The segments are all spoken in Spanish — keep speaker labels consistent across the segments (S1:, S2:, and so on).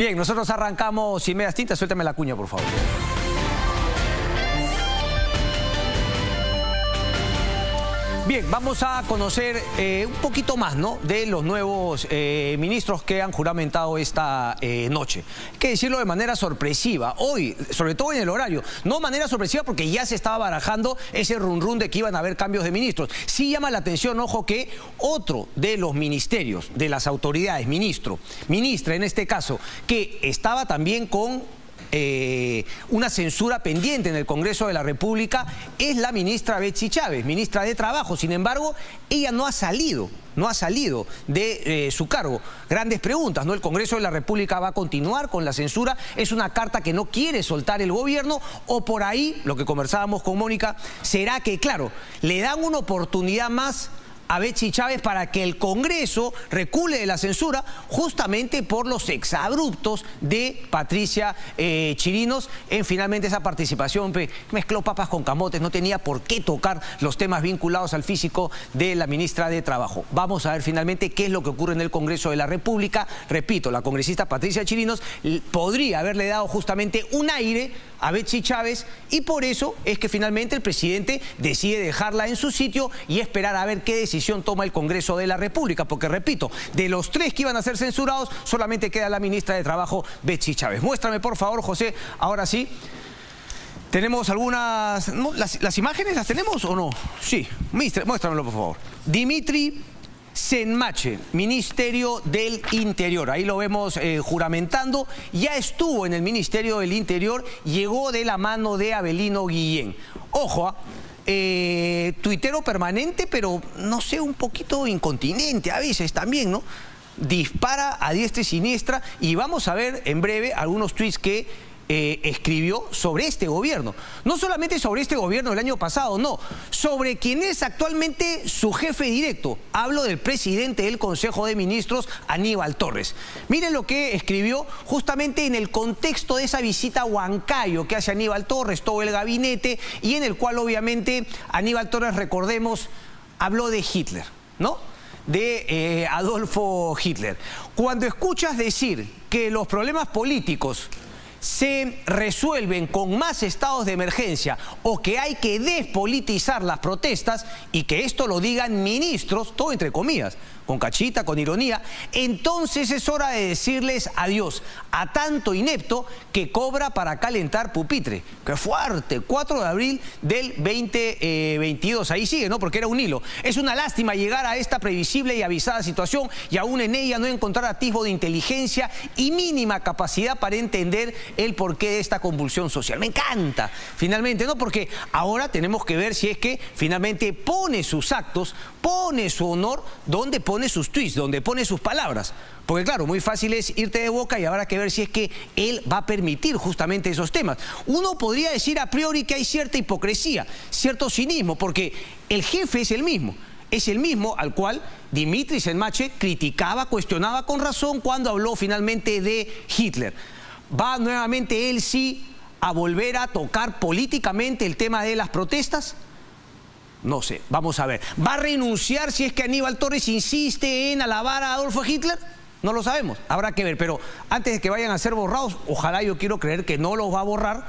S1: Bien, nosotros arrancamos sin medias tintas. Suéltame la cuña, por favor. Bien, vamos a conocer un poquito más, ¿no?, de los nuevos ministros que han juramentado esta noche. Hay que decirlo de manera sorpresiva, hoy, sobre todo en el horario. No de manera sorpresiva porque ya se estaba barajando ese run de que iban a haber cambios de ministros. Sí llama la atención, ojo, que otro de los ministerios, de las autoridades, ministra en este caso, que estaba también con una censura pendiente en el Congreso de la República, es la ministra Betsy Chávez, ministra de Trabajo. Sin embargo, ella no ha salido de su cargo. Grandes preguntas, ¿no? ¿El Congreso de la República va a continuar con la censura? ¿Es una carta que no quiere soltar el gobierno? O por ahí, lo que conversábamos con Mónica, será que, claro, le dan una oportunidad más a Betsy Chávez para que el Congreso recule de la censura, justamente por los exabruptos de Patricia Chirinos en finalmente esa participación. Mezcló papas con camotes, no tenía por qué tocar los temas vinculados al físico de la ministra de Trabajo. Vamos a ver finalmente qué es lo que ocurre en el Congreso de la República. Repito, la congresista Patricia Chirinos podría haberle dado justamente un aire a Betsy Chávez, y por eso es que finalmente el presidente decide dejarla en su sitio y esperar a ver qué decisión toma el Congreso de la República, porque repito, de los tres que iban a ser censurados, solamente queda la ministra de Trabajo, Betsy Chávez. Muéstrame, por favor, José, ahora sí. ¿Tenemos algunas... ¿no? ¿Las imágenes las tenemos o no? Sí, muéstramelo, por favor. Dimitri Senmache, Ministerio del Interior. Ahí lo vemos juramentando. Ya estuvo en el Ministerio del Interior, llegó de la mano de Avelino Guillén. Ojo, tuitero permanente, pero no sé, un poquito incontinente a veces también, ¿no? Dispara a diestra y siniestra, y vamos a ver en breve algunos tweets que escribió sobre este gobierno. No solamente sobre este gobierno del año pasado, no, sobre quien es actualmente su jefe directo. Hablo del presidente del Consejo de Ministros, Aníbal Torres. Miren lo que escribió justamente en el contexto de esa visita a Huancayo que hace Aníbal Torres, todo el gabinete, y en el cual obviamente Aníbal Torres, recordemos, habló de Hitler, ¿no?, de Adolfo Hitler. Cuando escuchas decir que los problemas políticos se resuelven con más estados de emergencia, o que hay que despolitizar las protestas, y que esto lo digan ministros, todo entre comillas, con cachita, con ironía, entonces es hora de decirles adiós a tanto inepto que cobra para calentar pupitre. ¡Qué fuerte! 4 de abril del 2022. Ahí sigue, ¿no?, porque era un hilo. Es una lástima llegar a esta previsible y avisada situación, y aún en ella no encontrar atisbo de inteligencia y mínima capacidad para entender el porqué de esta convulsión social. Me encanta, finalmente, ¿no?, porque ahora tenemos que ver si es que finalmente pone sus actos, pone su honor, donde pone sus tweets, donde pone sus palabras. Porque claro, muy fácil es irte de boca, y habrá que ver si es que él va a permitir justamente esos temas. Uno podría decir a priori que hay cierta hipocresía, cierto cinismo, porque el jefe es el mismo al cual Dimitri Senmache criticaba, cuestionaba con razón cuando habló finalmente de Hitler. ¿Va nuevamente él sí a volver a tocar políticamente el tema de las protestas? No sé, vamos a ver. ¿Va a renunciar si es que Aníbal Torres insiste en alabar a Adolfo Hitler? No lo sabemos, habrá que ver. Pero antes de que vayan a ser borrados, ojalá, yo quiero creer que no los va a borrar,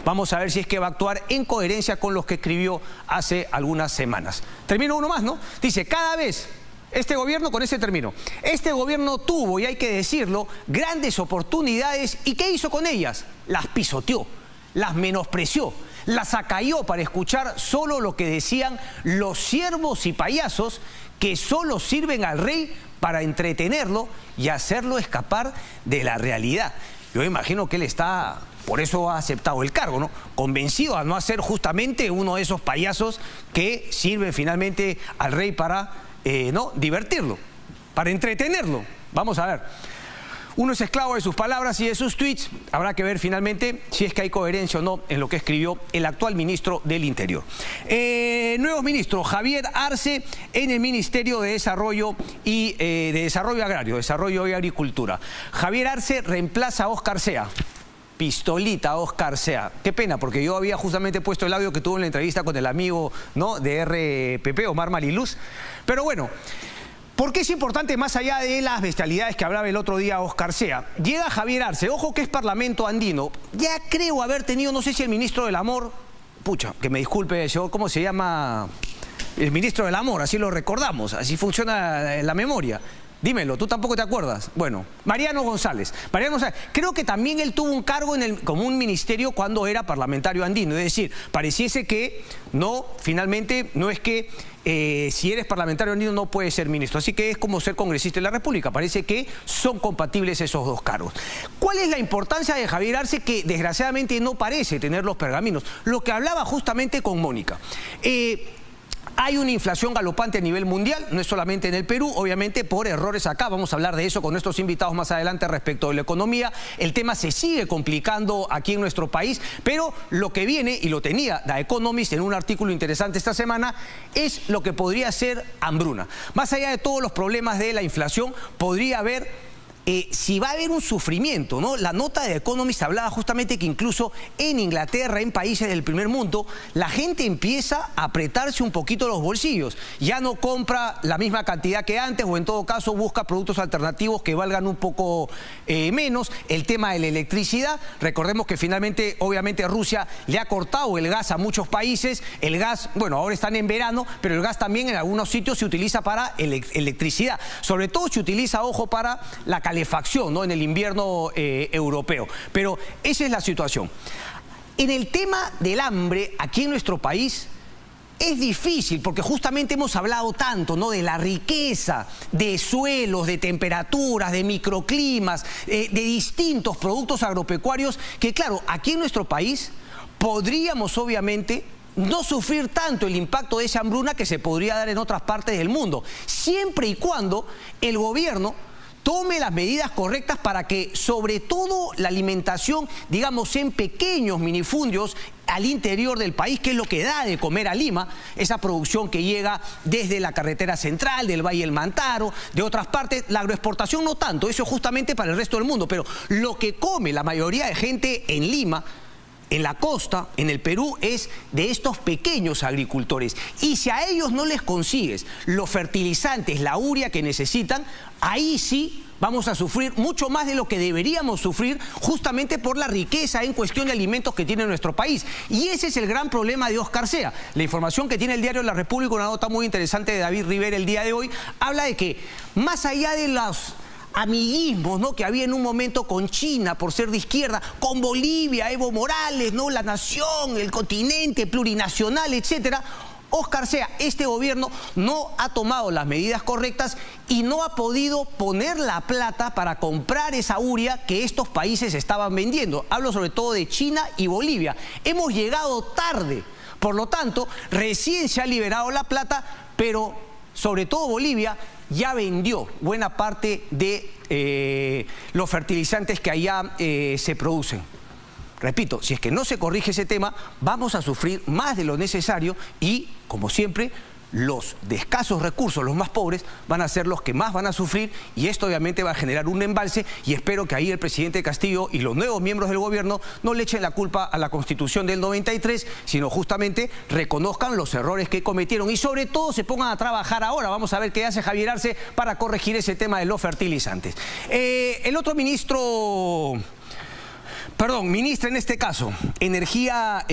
S1: vamos a ver si es que va a actuar en coherencia con los que escribió hace algunas semanas. Termino uno más, ¿no? Dice, cada vez... Este gobierno, con ese término, este gobierno tuvo, y hay que decirlo, grandes oportunidades, ¿y qué hizo con ellas? Las pisoteó, las menospreció, las acalló para escuchar solo lo que decían los siervos y payasos que solo sirven al rey para entretenerlo y hacerlo escapar de la realidad. Yo imagino que él está, por eso ha aceptado el cargo, ¿no?, convencido a no ser justamente uno de esos payasos que sirven finalmente al rey para... no, divertirlo, para entretenerlo. Vamos a ver. Uno es esclavo de sus palabras y de sus tweets. Habrá que ver finalmente si es que hay coherencia o no en lo que escribió el actual ministro del Interior. Nuevos ministros, Javier Arce en el Ministerio de Desarrollo y de Desarrollo Agrario, Desarrollo y Agricultura. Javier Arce reemplaza a Óscar Sea. Pistolita, Óscar Sea. Qué pena, porque yo había justamente puesto el audio que tuvo en la entrevista con el amigo, ¿no?, de RPP, Omar Mariluz. Pero bueno, ¿Por qué es importante más allá de las bestialidades que hablaba el otro día Óscar Sea? Llega Javier Arce, ojo que es Parlamento andino. Ya creo haber tenido, no sé si el ministro del Amor, pucha, que me disculpe, ¿cómo se llama? El ministro del Amor, así lo recordamos, así funciona la memoria. Dímelo, ¿tú tampoco te acuerdas? Bueno, Mariano González. Creo que también él tuvo un cargo como un ministerio cuando era parlamentario andino. Es decir, pareciese que no, finalmente, no es que si eres parlamentario andino no puedes ser ministro. Así que es como ser congresista de la República. Parece que son compatibles esos dos cargos. ¿Cuál es la importancia de Javier Arce, que desgraciadamente no parece tener los pergaminos? Lo que hablaba justamente con Mónica. Hay una inflación galopante a nivel mundial, no es solamente en el Perú, obviamente por errores acá. Vamos a hablar de eso con nuestros invitados más adelante respecto de la economía. El tema se sigue complicando aquí en nuestro país, pero lo que viene, y lo tenía The Economist en un artículo interesante esta semana, es lo que podría ser hambruna. Más allá de todos los problemas de la inflación, podría haber... si va a haber un sufrimiento, ¿no? La nota de Economist hablaba justamente que incluso en Inglaterra, en países del primer mundo, la gente empieza a apretarse un poquito los bolsillos. Ya no compra la misma cantidad que antes, o en todo caso busca productos alternativos que valgan un poco menos. El tema de la electricidad, recordemos que finalmente, obviamente, Rusia le ha cortado el gas a muchos países. El gas, bueno, ahora están en verano, pero el gas también en algunos sitios se utiliza para electricidad. Sobre todo se utiliza, ojo, para la calefacción, ¿no? En el invierno europeo. Pero esa es la situación. En el tema del hambre, aquí en nuestro país, es difícil, porque justamente hemos hablado tanto, ¿no? De la riqueza de suelos, de temperaturas, de microclimas, de distintos productos agropecuarios, que claro, aquí en nuestro país podríamos obviamente no sufrir tanto el impacto de esa hambruna que se podría dar en otras partes del mundo, siempre y cuando el gobierno tome las medidas correctas para que, sobre todo, la alimentación, digamos, en pequeños minifundios al interior del país, que es lo que da de comer a Lima, esa producción que llega desde la carretera central, del Valle del Mantaro, de otras partes. La agroexportación no tanto, eso es justamente para el resto del mundo, pero lo que come la mayoría de gente en Lima, en la costa, en el Perú, es de estos pequeños agricultores. Y si a ellos no les consigues los fertilizantes, la urea que necesitan, ahí sí vamos a sufrir mucho más de lo que deberíamos sufrir, justamente por la riqueza en cuestión de alimentos que tiene nuestro país. Y ese es el gran problema de Óscar Sea. La información que tiene el diario La República, una nota muy interesante de David Rivera el día de hoy, habla de que más allá de los amiguismos, ¿no?, que había en un momento con China por ser de izquierda, con Bolivia, Evo Morales, ¿no?, la nación, el continente plurinacional, etcétera, Óscar Sea, este gobierno no ha tomado las medidas correctas y no ha podido poner la plata para comprar esa urea que estos países estaban vendiendo. Hablo sobre todo de China y Bolivia. Hemos llegado tarde, por lo tanto, recién se ha liberado la plata, pero sobre todo Bolivia ya vendió buena parte de los fertilizantes que allá se producen. Repito, si es que no se corrige ese tema, vamos a sufrir más de lo necesario y, como siempre, los de escasos recursos, los más pobres, van a ser los que más van a sufrir, y esto obviamente va a generar un embalse, y espero que ahí el presidente Castillo y los nuevos miembros del gobierno no le echen la culpa a la Constitución del 93, sino justamente reconozcan los errores que cometieron y sobre todo se pongan a trabajar ahora. Vamos a ver qué hace Javier Arce para corregir ese tema de los fertilizantes. El otro ministro, ministra en este caso, Energía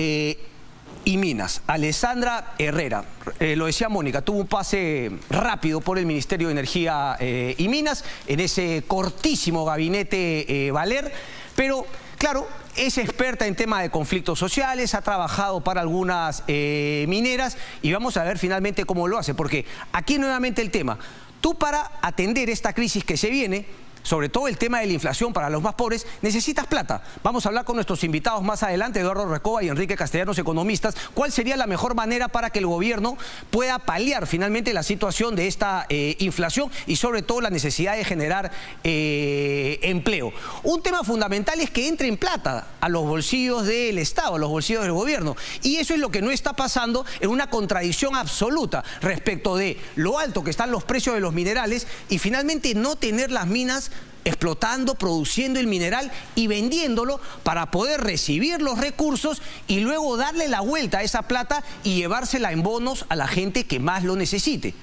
S1: y Minas, Alessandra Herrera, lo decía Mónica, tuvo un pase rápido por el Ministerio de Energía y Minas, en ese cortísimo gabinete Valer, pero claro, es experta en tema de conflictos sociales, ha trabajado para algunas mineras y vamos a ver finalmente cómo lo hace, porque aquí nuevamente el tema, tú para atender esta crisis que se viene, sobre todo el tema de la inflación para los más pobres, necesitas plata. Vamos a hablar con nuestros invitados más adelante, Eduardo Recoba y Enrique Castellanos, economistas, cuál sería la mejor manera para que el gobierno pueda paliar finalmente la situación de esta inflación y sobre todo la necesidad de generar empleo. Un tema fundamental es que entre en plata a los bolsillos del Estado, a los bolsillos del gobierno, y eso es lo que no está pasando, en una contradicción absoluta respecto de lo alto que están los precios de los minerales y finalmente no tener las minas explotando, produciendo el mineral y vendiéndolo para poder recibir los recursos y luego darle la vuelta a esa plata y llevársela en bonos a la gente que más lo necesite.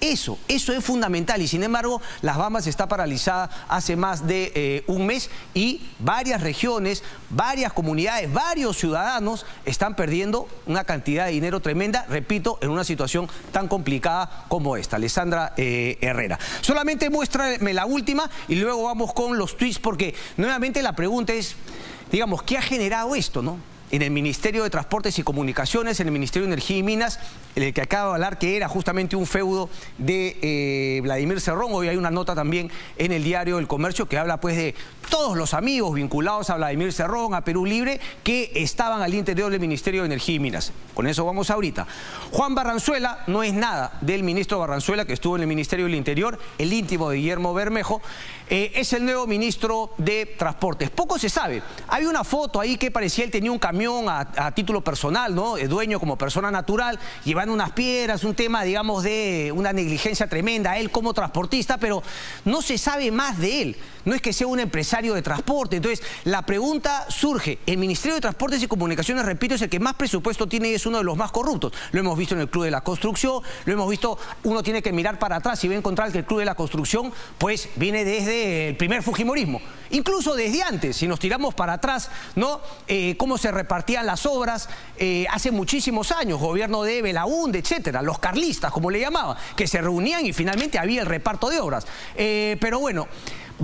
S1: Eso es fundamental y sin embargo Las Bambas está paralizada hace más de un mes y varias regiones, varias comunidades, varios ciudadanos están perdiendo una cantidad de dinero tremenda, repito, en una situación tan complicada como esta. Alessandra Herrera. Solamente muéstrame la última y luego vamos con los tweets porque nuevamente la pregunta es, digamos, ¿qué ha generado esto, no? En el Ministerio de Transportes y Comunicaciones, en el Ministerio de Energía y Minas, el que acaba de hablar que era justamente un feudo de Vladimir Cerrón. Hoy hay una nota también en el diario El Comercio que habla pues de todos los amigos vinculados a Vladimir Cerrón, a Perú Libre, que estaban al interior del Ministerio de Energía y Minas. Con eso vamos ahorita. Juan Barranzuela no es nada del ministro Barranzuela, que estuvo en el Ministerio del Interior, el íntimo de Guillermo Bermejo, es el nuevo ministro de Transportes. Poco se sabe. Hay una foto ahí que parecía él tenía un camión a título personal, ¿no? Dueño como persona natural, llevando unas piedras, un tema, digamos, de una negligencia tremenda, él como transportista, pero no se sabe más de él. No es que sea un empresario de transporte. Entonces, la pregunta surge, el Ministerio de Transportes y Comunicaciones, repito, es el que más presupuesto tiene y es uno de los más corruptos. Lo hemos visto en el Club de la Construcción, lo hemos visto, uno tiene que mirar para atrás y va a encontrar que el Club de la Construcción, pues, viene desde el primer fujimorismo. Incluso desde antes, si nos tiramos para atrás, ¿no? Cómo se repartían las obras hace muchísimos años, gobierno de Belaúnde, etcétera, los carlistas, como le llamaban, que se reunían y finalmente había el reparto de obras. Pero bueno,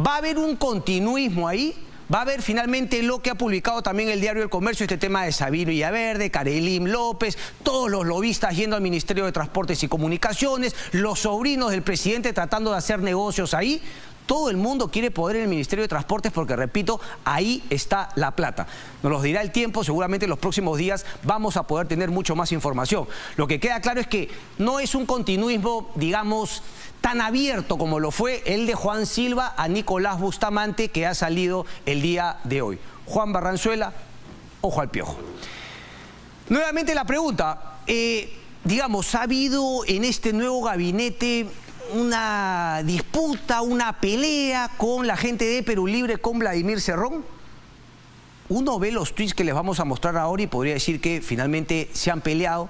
S1: va a haber un continuismo ahí. Va a haber finalmente lo que ha publicado también el diario El Comercio, este tema de Sabino Villaverde, Karelim López, todos los lobistas yendo al Ministerio de Transportes y Comunicaciones, los sobrinos del presidente tratando de hacer negocios ahí. Todo el mundo quiere poder en el Ministerio de Transportes porque, repito, ahí está la plata. Nos lo dirá el tiempo, seguramente en los próximos días vamos a poder tener mucho más información. Lo que queda claro es que no es un continuismo, digamos, tan abierto como lo fue el de Juan Silva a Nicolás Bustamante, que ha salido el día de hoy. Juan Barranzuela, ojo al piojo. Nuevamente la pregunta, digamos, ¿ha habido en este nuevo gabinete una disputa, una pelea con la gente de Perú Libre, con Vladimir Cerrón? Uno ve los tweets que les vamos a mostrar ahora y podría decir que finalmente se han peleado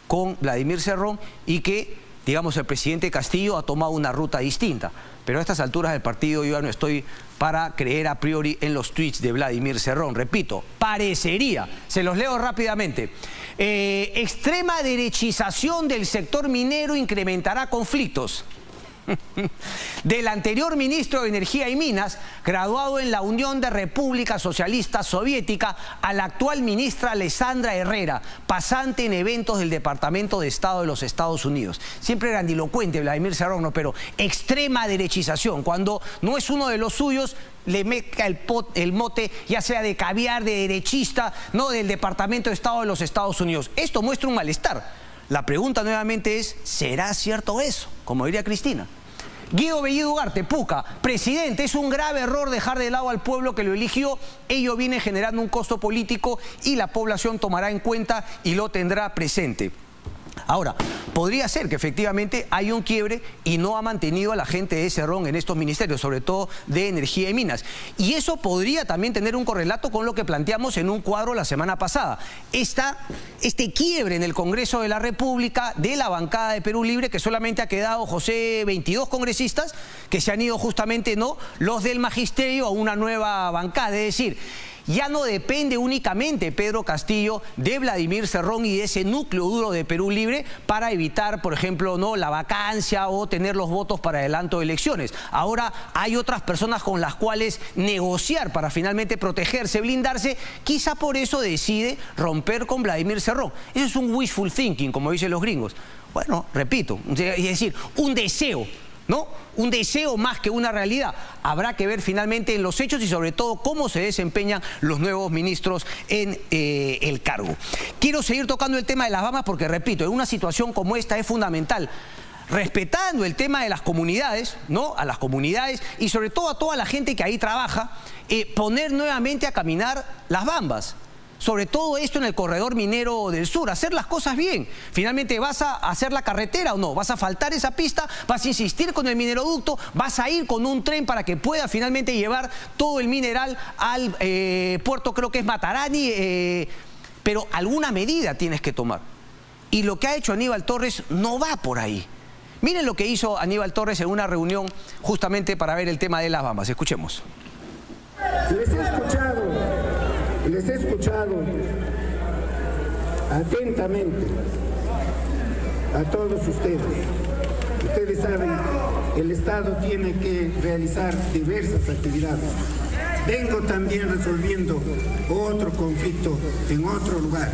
S1: con Vladimir Cerrón y que, digamos, el presidente Castillo ha tomado una ruta distinta. Pero a estas alturas del partido yo ya no estoy para creer a priori en los tweets de Vladimir Cerrón. Repito, parecería, se los leo rápidamente. Extrema derechización del sector minero incrementará conflictos. Del anterior ministro de Energía y Minas, graduado en la Unión de República Socialista Soviética, a la actual ministra Alessandra Herrera, pasante en eventos del Departamento de Estado de los Estados Unidos. Siempre grandilocuente Vladimir Cerrón, ¿no? Pero extrema derechización, cuando no es uno de los suyos, le mezcla el mote, ya sea de caviar, de derechista, no del Departamento de Estado de los Estados Unidos. Esto muestra un malestar. La pregunta nuevamente es, ¿será cierto eso? Como diría Cristina. Guido Bellido Ugarte, Puca, presidente, es un grave error dejar de lado al pueblo que lo eligió. Ello viene generando un costo político y la población tomará en cuenta y lo tendrá presente. Ahora, podría ser que efectivamente hay un quiebre y no ha mantenido a la gente de Cerrón en estos ministerios, sobre todo de Energía y Minas. Y eso podría también tener un correlato con lo que planteamos en un cuadro la semana pasada. Este quiebre en el Congreso de la República de la bancada de Perú Libre, que solamente ha quedado, José, 22 congresistas, que se han ido justamente, ¿no?, los del magisterio a una nueva bancada. Es decir, ya no depende únicamente Pedro Castillo de Vladimir Cerrón y de ese núcleo duro de Perú Libre para evitar, por ejemplo, ¿no?, la vacancia o tener los votos para adelanto de elecciones. Ahora hay otras personas con las cuales negociar para finalmente protegerse, blindarse. Quizá por eso decide romper con Vladimir Cerrón. Eso es un wishful thinking, como dicen los gringos. Bueno, repito, es decir, un deseo, ¿no? Un deseo más que una realidad. Habrá que ver finalmente en los hechos y sobre todo cómo se desempeñan los nuevos ministros en el cargo. Quiero seguir tocando el tema de Las Bambas porque, repito, en una situación como esta es fundamental, respetando el tema de las comunidades, ¿no?, a las comunidades y sobre todo a toda la gente que ahí trabaja, poner nuevamente a caminar Las Bambas. Sobre todo esto en el corredor minero del sur, hacer las cosas bien. Finalmente, ¿vas a hacer la carretera o no? ¿Vas a faltar esa pista? ¿Vas a insistir con el mineroducto? ¿Vas a ir con un tren para que pueda finalmente llevar todo el mineral al puerto, creo que es Matarani? Pero alguna medida tienes que tomar. Y lo que ha hecho Aníbal Torres no va por ahí. Miren lo que hizo Aníbal Torres en una reunión justamente para ver el tema de las Bambas. Escuchemos.
S2: Les he escuchado atentamente a todos ustedes. Ustedes saben, el Estado tiene que realizar diversas actividades. Vengo también resolviendo otro conflicto en otro lugar.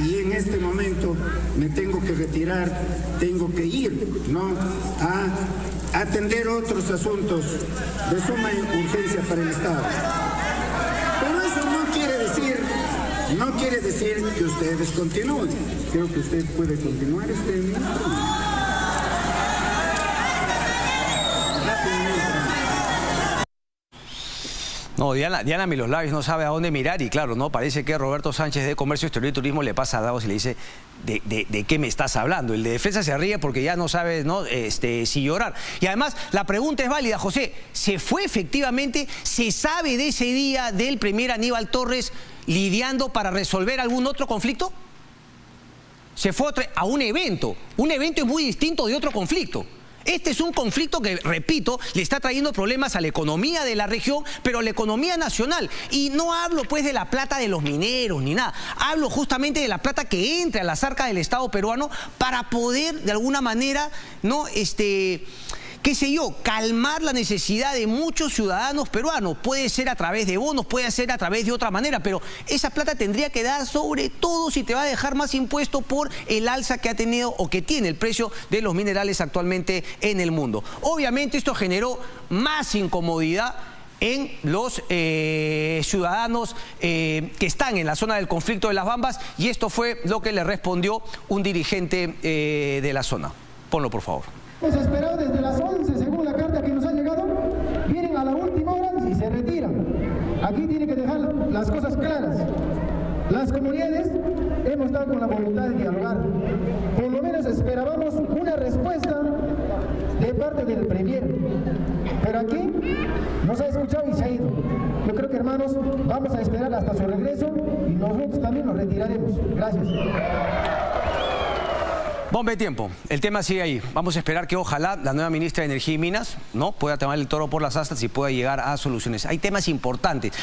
S2: Y en este momento me tengo que retirar, tengo que ir, ¿no?, a atender otros asuntos de suma urgencia para el Estado. Pero eso no quiere decir que ustedes continúen. Creo que usted puede continuar, ministro.
S1: No, Diana Miloslavis no sabe a dónde mirar y claro, no parece que Roberto Sánchez de Comercio Exterior y Turismo le pasa a Davos y le dice ¿de qué me estás hablando? El de Defensa se ríe porque ya no sabe, ¿no?, si llorar. Y además la pregunta es válida, José, ¿se fue efectivamente? ¿Se sabe de ese día del premier Aníbal Torres lidiando para resolver algún otro conflicto? Se fue a un evento es muy distinto de otro conflicto. Este es un conflicto que, repito, le está trayendo problemas a la economía de la región, pero a la economía nacional. Y no hablo pues de la plata de los mineros ni nada. Hablo justamente de la plata que entra a las arcas del Estado peruano para poder, de alguna manera, ¿no?, qué sé yo, calmar la necesidad de muchos ciudadanos peruanos. Puede ser a través de bonos, puede ser a través de otra manera, pero esa plata tendría que dar sobre todo si te va a dejar más impuesto por el alza que ha tenido o que tiene el precio de los minerales actualmente en el mundo. Obviamente esto generó más incomodidad en los ciudadanos que están en la zona del conflicto de las Bambas, y esto fue lo que le respondió un dirigente de la zona. Ponlo, por favor.
S3: Hemos esperado desde las 11, según la carta que nos ha llegado, vienen a la última hora y se retiran. Aquí tiene que dejar las cosas claras. Las comunidades hemos estado con la voluntad de dialogar. Por lo menos esperábamos una respuesta de parte del premier. Pero aquí nos ha escuchado y se ha ido. Yo creo que, hermanos, vamos a esperar hasta su regreso y nosotros también nos retiraremos. Gracias.
S1: Bomba de tiempo, el tema sigue ahí. Vamos a esperar que ojalá la nueva ministra de Energía y Minas, ¿no?, pueda tomar el toro por las astas y pueda llegar a soluciones. Hay temas importantes.